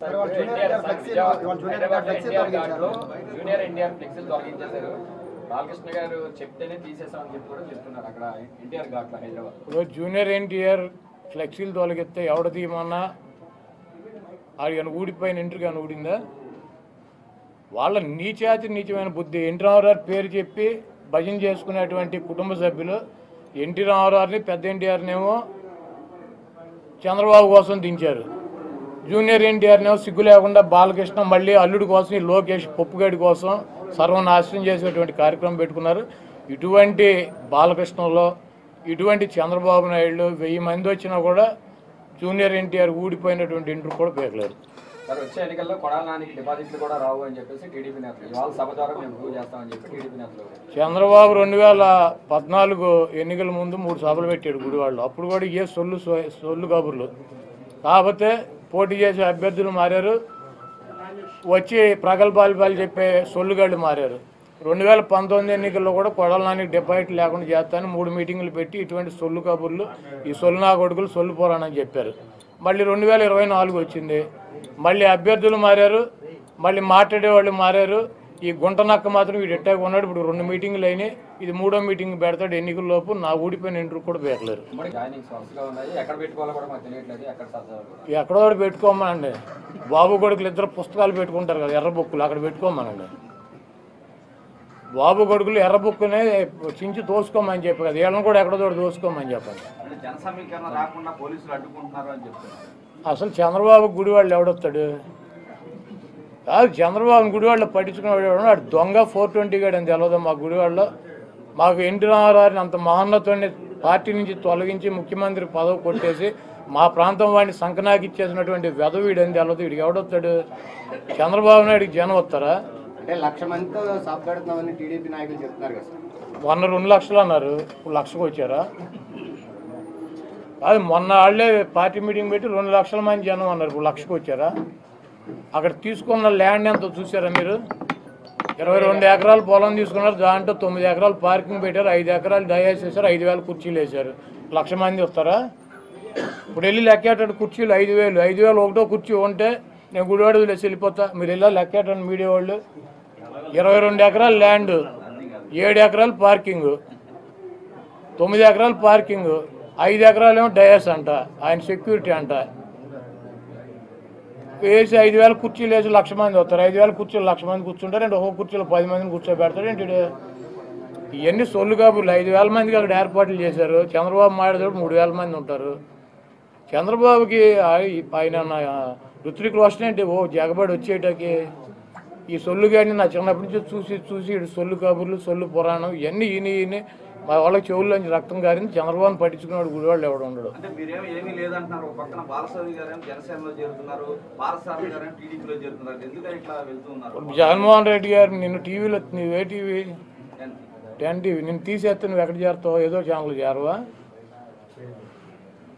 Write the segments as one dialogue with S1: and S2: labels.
S1: Junior NTR ఫ్లెక్సీలు తొలగించేశారు. బాలకృష్ణ గారు చెప్తేనే తీసేసామని చెప్పి కూడా చెప్తున్నారు అక్కడ ఎన్టీఆర్ ఘాట్లో హైదరాబాద్.
S2: జూనియర్ ఎన్టీఆర్ ఫ్లెక్సీలు తొలగిస్తే ఎవడ తీయమన్నా అది అని ఊడిపోయిన ఇంటికి అని ఊడిందా? వాళ్ళ నీచమైన బుద్ధి. ఎన్టీ రామారావు పేరు చెప్పి భజన చేసుకునేటువంటి కుటుంబ సభ్యులు ఎన్టీ రామారావుని పెద్ద ఎన్టీఆర్నేమో చంద్రబాబు కోసం దించారు. జూనియర్ ఎన్టీఆర్నేమో సిగ్గు లేకుండా బాలకృష్ణ మళ్ళీ అల్లుడి కోసం ఈ లోకేష్ పప్పుగడి కోసం సర్వనాశనం చేసేటువంటి కార్యక్రమం పెట్టుకున్నారు. ఇటువంటి బాలకృష్ణలో ఇటువంటి చంద్రబాబు నాయుడు 1000 మంది వచ్చినా కూడా జూనియర్ ఎన్టీఆర్ ఊడిపోయినటువంటి ఇంటర్ కూడా పేర్లేరు.
S1: సార్ వచ్చే ఎన్నికల్లో కొడాల నానికి డిపాజిట్లు కూడా రావు అని చెప్పేసి టీడీపీ నేతలు ఇవాళ సభ ద్వారా మేము ప్రూవ్ చేస్తామని చెప్పి టీడీపీ నేతలు.
S2: చంద్రబాబు 2014 ఎన్నికల ముందు 3 సభలు పెట్టాడు గుడివాళ్ళు. అప్పుడు కూడా ఏ సొల్లు కబుర్లు. కాకపోతే పోటీ చేసే అభ్యర్థులు మారారు, వచ్చి ప్రగల్భాలు చెప్పే సొల్లుగాళ్ళు మారారు. 2019 ఎన్నికల్లో కూడా కొడాల నానికి డిపాజిట్ లేకుండా చేస్తానని 3 మీటింగులు పెట్టి ఇటువంటి సొల్లు కబుర్లు ఈ సొల్లు నా కొడుకులు సొల్లు పోరానని చెప్పారు. మళ్ళీ 2024 వచ్చింది, మళ్ళీ అభ్యర్థులు మారారు, మళ్ళీ మాట్లాడేవాళ్ళు మారారు. ఈ గుంట నక్క మాత్రం వీడు ఎట్టాగా ఉన్నాడు. ఇప్పుడు 2 మీటింగులు అయినాయి, ఇది 3వ మీటింగ్ పెడతాడు. ఎన్నికల్లోపు నా ఊడిపోయిన ఇంటర్ కూడా పేర్లేరు. ఎక్కడో పెట్టుకోమనండి. బాబు కొడుకులు ఇద్దరు పుస్తకాలు పెట్టుకుంటారు కదా, ఎర్ర బుక్కులు, అక్కడ పెట్టుకోమనండి. బాబు కొడుకులు ఎర్ర బుక్కునే చించి తోసుకోమని చెప్పి కదా, వీళ్ళని కూడా ఎక్కడో దోసుకోమని చెప్పండి. అసలు చంద్రబాబు గుడివాళ్ళు ఎవడొస్తాడు? కాదు, చంద్రబాబు గుడివాళ్ళు పట్టించుకునేవాడు వాడు దొంగ 420 గాడు అని తెలియదు. మా గుడివాళ్ళలో మాకు ఎన్టీ రామారావుని అంత మహోన్నతుడిని పార్టీ నుంచి తొలగించి ముఖ్యమంత్రి పదవి కొట్టేసి మా ప్రాంతం వాడిని సంకనాకి ఇచ్చేసినటువంటి వెధవీడు అని తెలియదు. వీడికి ఎవడొస్తాడు? చంద్రబాబు నాయుడికి జనం వస్తారా?
S3: అంటే 1,00,000 మందితో సాప్ పెడుతున్నామని టీడీపీ నాయకులు చెప్తున్నారు కదా సార్.
S2: మొన్న 2 లక్షలు అన్నారు, ఇప్పుడు 1,00,000కు వచ్చారా? కాదు, మొన్న వాళ్ళే పార్టీ మీటింగ్ పెట్టి 2 లక్షల మంది జనం అన్నారు, ఇప్పుడు 1,00,000కు వచ్చారా? అక్కడ తీసుకున్న ల్యాండ్ ఎంత చూసారా మీరు? 22 ఎకరాలు పొలం తీసుకున్నారు, దాంట్లో 9 ఎకరాలు పార్కింగ్ పెట్టారు, 5 ఎకరాలు డయాస్ చేశారు, 5,000 కుర్చీలు వేశారు. 1,00,000 మంది వస్తారా? ఇప్పుడు వెళ్ళి లెక్కేటాడు కుర్చీలు 5,000. 5,000 ఒకటో కుర్చీ ఉంటే నేను గుడివాడు వేసి వెళ్ళిపోతా. మీరు వెళ్ళా లెక్కేటండి మీడియా వాళ్ళు. 22 ఎకరాలు ల్యాండ్, 7 ఎకరాలు పార్కింగ్, 9 ఎకరాలు పార్కింగ్, 5 ఎకరాలు ఏమో డయాస్ అంట, ఆయన సెక్యూరిటీ అంట. వేసి 5,000 కుర్చీలు వేసి 1,00,000 మంది వస్తారు. 5,000 కుర్చీలు 1,00,000 మంది కూర్చుంటారు. అంటే ఒక్కొక్క కుర్చీలో 10 మందిని కూర్చోబెడతాడు ఏంటి? ఇవన్నీ సొల్లు కబుర్లు. 5,000 మందికి అక్కడ ఏర్పాట్లు చేశారు. చంద్రబాబు మాట్లాడేటప్పుడు 3,000 మంది ఉంటారు. చంద్రబాబుకి ఆయన ఋత్విక్ రోషన్ ఏంటి ఓ జగబడి వచ్చేటకి ఈ సొల్లు గాడిని నా చిన్నప్పటి నుంచి చూసి ఇటు సొల్లు కబుర్లు సొల్లు పురాణం ఇవన్నీ ఈయన మా వాళ్ళకి చెవుల్లోంచి రక్తం గారింది. చంద్రబాబుని పట్టించుకున్నాడు గుడివాళ్ళు ఎవడు ఉండడు. జగన్మోహన్ రెడ్డి గారు నిన్ను టీవీలో, నువ్వే టీవీ 10 టీవీ, నిన్ను తీసేస్తే నువ్వు ఎక్కడ చేరుతావు? ఏదో ఛానల్ చేరవా?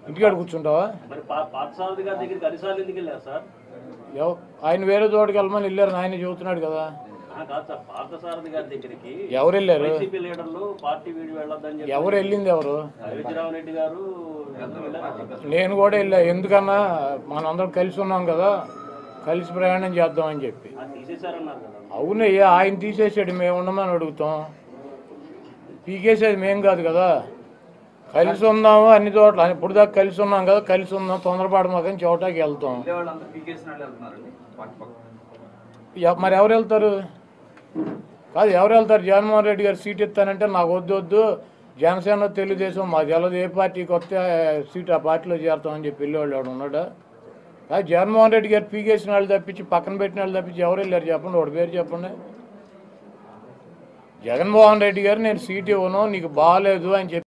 S2: ఇంటికాడ కూర్చుంటావా? ఆయన వేరే చోటుకి వెళ్ళమని వెళ్ళారు, ఆయన చెబుతున్నాడు కదా. ఎవరు వెళ్ళారు? ఎవరు వెళ్ళింది? ఎవరు? నేను కూడా వెళ్ళా. ఎందుకన్నా మనందరం కలిసి ఉన్నాం కదా, కలిసి ప్రయాణం చేద్దామని చెప్పి. అవునయ్యా, ఆయన తీసేసాడు, మేము ఉండమని అడుగుతాం. పీకేసేది మేం కాదు కదా. కలిసి ఉందాము అన్ని చోట్ల, ఇప్పుడు దాకా కలిసి ఉన్నాం కదా, కలిసి ఉందాం, తొందరపాటు మాకు చోటాకి వెళ్తాం. మరి ఎవరు వెళ్తారు? కాదు, ఎవరు వెళ్తారు? జగన్మోహన్ రెడ్డి గారు సీట్ ఇస్తానంటే నాకు వద్దు, జనసేన తెలుగుదేశం మా జలదు ఏ పార్టీకి వస్తే సీట్ ఆ పార్టీలో చేరుతామని చెప్పి వెళ్ళేవాళ్ళు ఎవడు ఉన్నాడా? కాదు, జగన్మోహన్ రెడ్డి గారు పీకేసిన వాళ్ళు తప్పించి పక్కన పెట్టిన వాళ్ళు తప్పించి ఎవరు వెళ్ళారు చెప్పండి, వాడి పేరు చెప్పండి. జగన్మోహన్ రెడ్డి గారు నేను సీట్ ఇవ్వను, నీకు బాగాలేదు అని చెప్పి